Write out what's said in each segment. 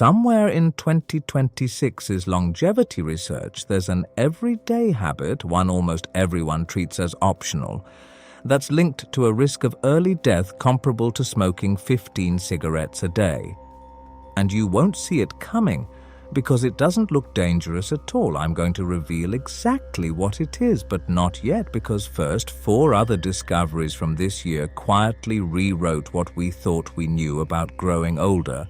somewhere in 2026's longevity research, there's an everyday habit, one almost everyone treats as optional, that's linked to a risk of early death comparable to smoking 15 cigarettes a day. And you won't see it coming because it doesn't look dangerous at all. I'm going to reveal exactly what it is, but not yet, because first, 4 other discoveries from this year quietly rewrote what we thought we knew about growing older,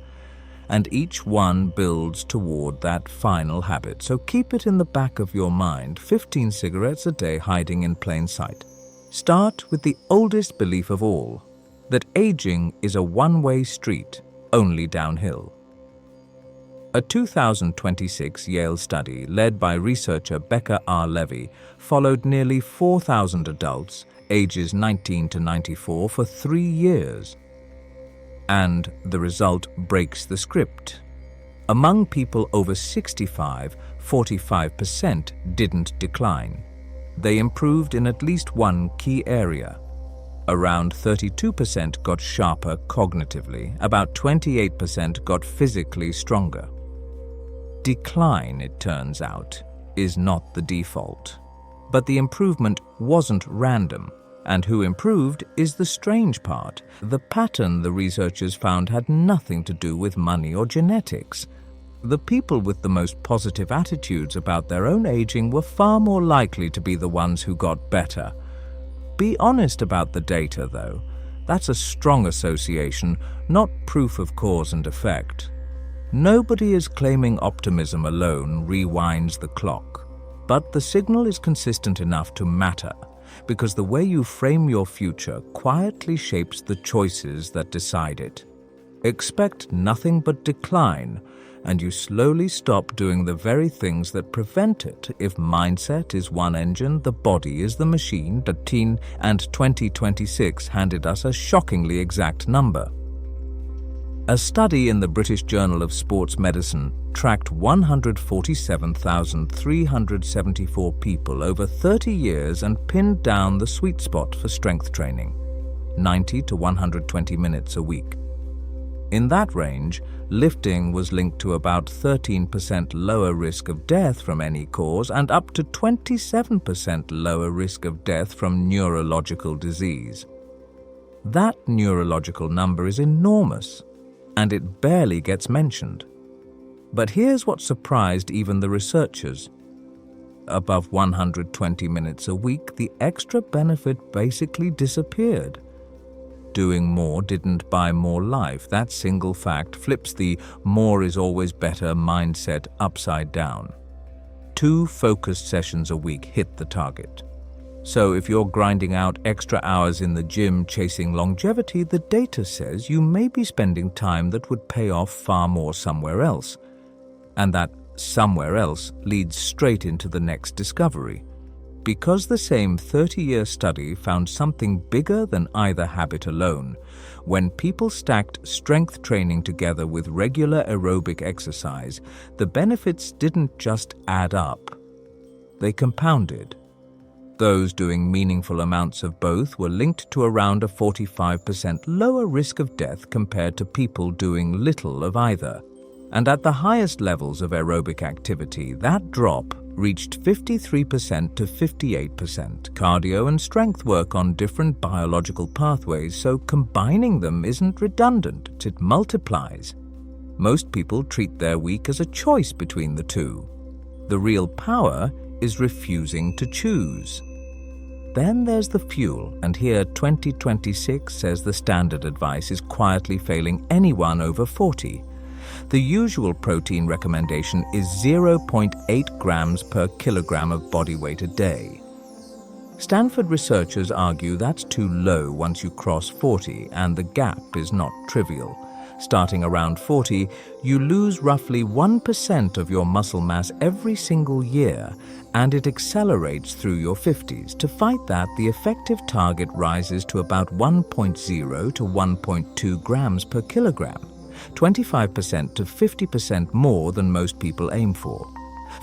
and each one builds toward that final habit. So keep it in the back of your mind, 15 cigarettes a day hiding in plain sight. Start with the oldest belief of all, that aging is a one-way street, only downhill. A 2026 Yale study led by researcher Becca R. Levy followed nearly 4,000 adults ages 19 to 94 for 3 years. And the result breaks the script. Among people over 65, 45% didn't decline. They improved in at least one key area. Around 32% got sharper cognitively, about 28% got physically stronger. Decline, it turns out, is not the default. But the improvement wasn't random, and who improved is the strange part. The pattern the researchers found had nothing to do with money or genetics. The people with the most positive attitudes about their own aging were far more likely to be the ones who got better. Be honest about the data, though. That's a strong association, not proof of cause and effect. Nobody is claiming optimism alone rewinds the clock, but the signal is consistent enough to matter, because the way you frame your future quietly shapes the choices that decide it. Expect nothing but decline, and you slowly stop doing the very things that prevent it. If mindset is one engine, the body is the machine. 13 and 2026 handed us a shockingly exact number. A study in the British Journal of Sports Medicine tracked 147,374 people over 30 years and pinned down the sweet spot for strength training, 90 to 120 minutes a week. In that range, lifting was linked to about 13% lower risk of death from any cause and up to 27% lower risk of death from neurological disease. That neurological number is enormous, and it barely gets mentioned. But here's what surprised even the researchers. Above 120 minutes a week, the extra benefit basically disappeared. Doing more didn't buy more life. That single fact flips the more is always better mindset upside down. 2 focused sessions a week hit the target. So if you're grinding out extra hours in the gym chasing longevity, the data says you may be spending time that would pay off far more somewhere else. And that somewhere else leads straight into the next discovery. Because the same 30-year study found something bigger than either habit alone, when people stacked strength training together with regular aerobic exercise, the benefits didn't just add up. They compounded. Those doing meaningful amounts of both were linked to around a 45% lower risk of death compared to people doing little of either. And at the highest levels of aerobic activity, that drop reached 53% to 58%. Cardio and strength work on different biological pathways, so combining them isn't redundant, it multiplies. Most people treat their week as a choice between the two. The real power is refusing to choose. Then there's the fuel, and here 2026 says the standard advice is quietly failing anyone over 40. The usual protein recommendation is 0.8 grams per kilogram of body weight a day. Stanford researchers argue that's too low once you cross 40, and the gap is not trivial. Starting around 40, you lose roughly 1% of your muscle mass every single year, and it accelerates through your 50s. To fight that, the effective target rises to about 1.0 to 1.2 grams per kilogram, 25% to 50% more than most people aim for.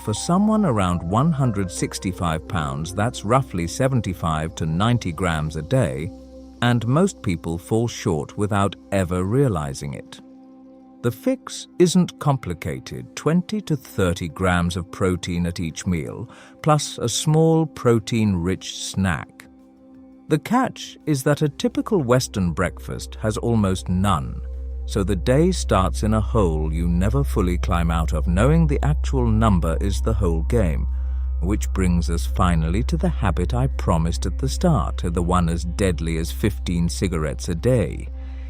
For someone around 165 pounds, that's roughly 75 to 90 grams a day, and most people fall short without ever realizing it. The fix isn't complicated: 20 to 30 grams of protein at each meal, plus a small protein-rich snack. The catch is that a typical Western breakfast has almost none, so the day starts in a hole you never fully climb out of. Knowing the actual number is the whole game. Which brings us finally to the habit I promised at the start, the one as deadly as 15 cigarettes a day.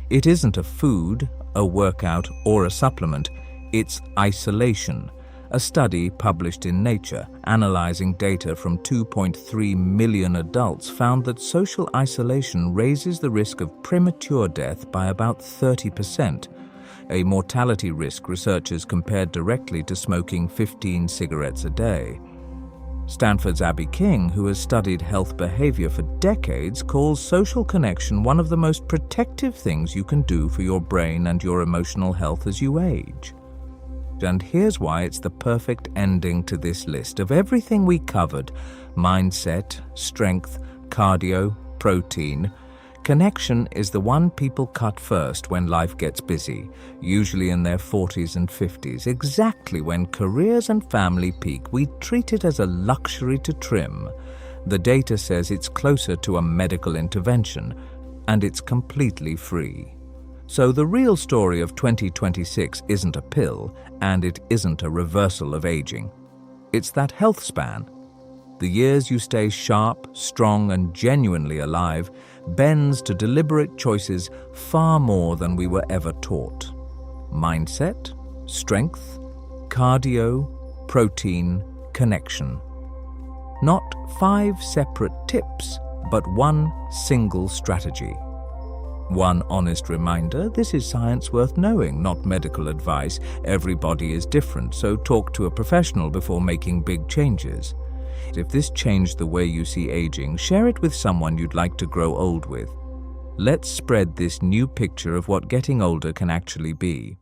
It isn't a food, a workout, or a supplement. It's isolation. A study published in Nature, analyzing data from 2.3 million adults, found that social isolation raises the risk of premature death by about 30%, a mortality risk researchers compared directly to smoking 15 cigarettes a day. Stanford's Abby King, who has studied health behavior for decades, calls social connection one of the most protective things you can do for your brain and your emotional health as you age. And here's why it's the perfect ending to this list. Of everything we covered, mindset, strength, cardio, protein, connection is the one people cut first when life gets busy, usually in their 40s and 50s, exactly when careers and family peak. We treat it as a luxury to trim. The data says it's closer to a medical intervention, and it's completely free. So the real story of 2026 isn't a pill, and it isn't a reversal of aging. It's that health span. The years you stay sharp, strong, and genuinely alive bends to deliberate choices far more than we were ever taught. Mindset, strength, cardio, protein, connection. Not 5 separate tips, but one single strategy. One honest reminder: this is science worth knowing, not medical advice. Everybody is different, so talk to a professional before making big changes. If this changed the way you see aging, share it with someone you'd like to grow old with. Let's spread this new picture of what getting older can actually be.